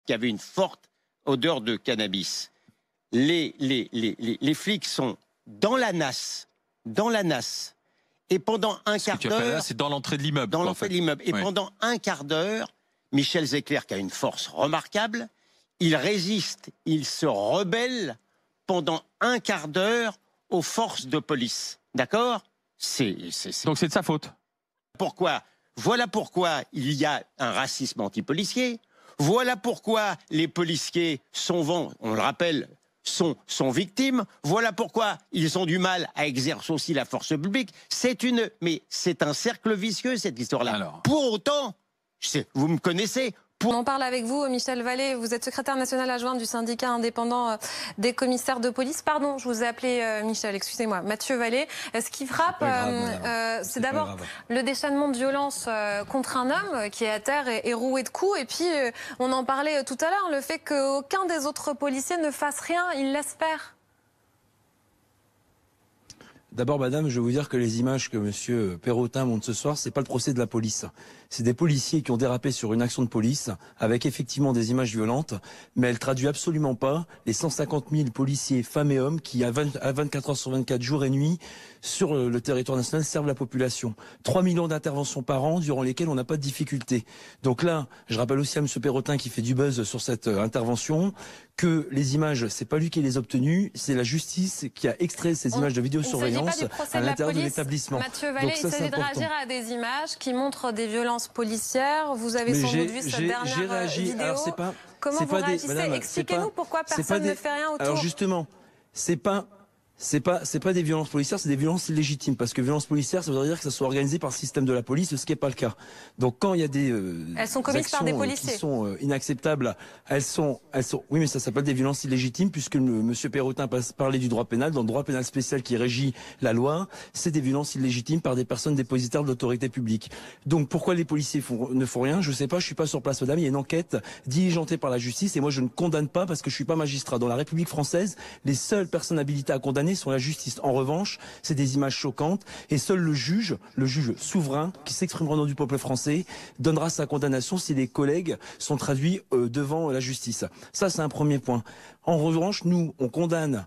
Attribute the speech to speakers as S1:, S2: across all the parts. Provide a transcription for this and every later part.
S1: qui avait une forte odeur de cannabis. Les flics sont dans la NAS, et pendant un quart d'heure...
S2: C'est dans l'entrée de l'immeuble.
S1: Dans l'entrée de l'immeuble. Et
S2: oui.
S1: pendant un quart d'heure, Michel Zecler, qui a une force remarquable, il résiste, il se rebelle pendant un quart d'heure aux forces de police. D'accord ?
S2: Donc c'est de sa faute.
S1: Voilà pourquoi il y a un racisme anti-policier. Voilà pourquoi les policiers on le rappelle, sont victimes. Voilà pourquoi ils ont du mal à exercer aussi la force publique. Mais c'est un cercle vicieux, cette histoire-là. Pour autant, vous me connaissez.
S3: On en parle avec vous, Michel Vallée. Vous êtes secrétaire national adjoint du syndicat indépendant des commissaires de police. Pardon, je vous ai appelé Michel, excusez-moi. Mathieu Vallée. Ce qui frappe, c'est d'abord le déchaînement de violence contre un homme qui est à terre et roué de coups. Et puis, on en parlait tout à l'heure, le fait qu'aucun des autres policiers ne fasse rien, il l'espère.
S4: D'abord, madame, je vais vous dire que les images que monsieur Perrotin montre ce soir, c'est pas le procès de la police. C'est des policiers qui ont dérapé sur une action de police, avec effectivement des images violentes, mais elle traduit absolument pas les 150 000 policiers, femmes et hommes, qui à 24 heures sur 24, jour et nuit, sur le territoire national, servent la population. 3 millions d'interventions par an, durant lesquelles on n'a pas de difficulté. Donc là, je rappelle aussi à monsieur Perrotin, qui fait du buzz sur cette intervention, que les images, c'est pas lui qui les a obtenues, c'est la justice qui a extrait ces images de vidéosurveillance à l'intérieur de l'établissement.
S3: Mathieu Vallée, il s'agit de réagir à des images qui montrent des violences policières. Vous avez sans doute vu cette dernière vidéo.
S4: Alors
S3: comment vous réagissez? Expliquez-nous pourquoi personne ne fait rien autour.
S4: Alors justement, c'est pas des violences policières, c'est des violences illégitimes. Parce que violences policières, ça veut dire que ça soit organisé par le système de la police, ce qui n'est pas le cas. Donc quand il y a des
S3: elles sont commises par des policiers
S4: qui sont inacceptables, oui, mais ça s'appelle des violences illégitimes, puisque monsieur Perrotin parlait du droit pénal. Dans le droit pénal spécial qui régit la loi, c'est des violences illégitimes par des personnes dépositaires de l'autorité publique. Donc pourquoi les policiers ne font rien? Je sais pas, je suis pas sur place, madame. Il y a une enquête diligentée par la justice et moi je ne condamne pas parce que je suis pas magistrat. Dans la République française, les seules personnes habilitées à condamner sont la justice. En revanche, c'est des images choquantes et seul le juge souverain qui s'exprimera au nom du peuple français donnera sa condamnation si les collègues sont traduits devant la justice. Ça, c'est un premier point. En revanche, nous, on condamne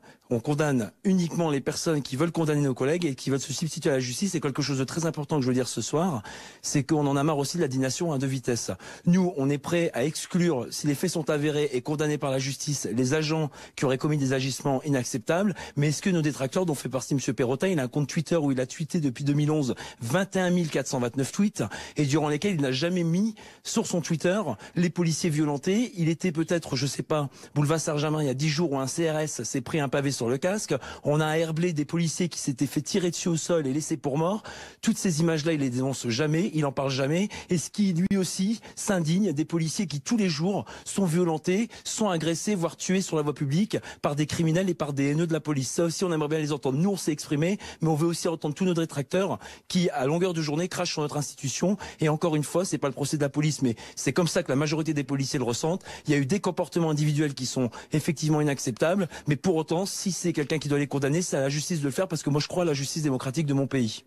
S4: uniquement les personnes qui veulent condamner nos collègues et qui veulent se substituer à la justice. Et quelque chose de très important que je veux dire ce soir, c'est qu'on en a marre aussi de la dignation à deux vitesses. Nous, on est prêt à exclure, si les faits sont avérés et condamnés par la justice, les agents qui auraient commis des agissements inacceptables. Mais est-ce que nos détracteurs, dont fait partie M. Perrotin, il a un compte Twitter où il a tweeté depuis 2011 21 429 tweets et durant lesquels il n'a jamais mis sur son Twitter les policiers violentés. Il était peut-être, je sais pas, boulevard Saint-Germain il y a 10 jours où un CRS s'est pris un pavé sur le casque. On a à Herblay des policiers qui s'étaient fait tirer dessus au sol et laissés pour morts. Toutes ces images-là, il les dénonce jamais, il en parle jamais. Et ce qui, lui aussi, s'indigne des policiers qui, tous les jours, sont violentés, sont agressés, voire tués sur la voie publique par des criminels et par des haineux de la police. Ça aussi, on aimerait bien les entendre. Nous, on s'est exprimé, mais on veut aussi entendre tous nos détracteurs qui, à longueur de journée, crachent sur notre institution. Et encore une fois, c'est pas le procès de la police, mais c'est comme ça que la majorité des policiers le ressentent. Il y a eu des comportements individuels qui sont effectivement inacceptables, mais pour autant, si c'est quelqu'un qui doit les condamner, c'est à la justice de le faire, parce que moi je crois à la justice démocratique de mon pays.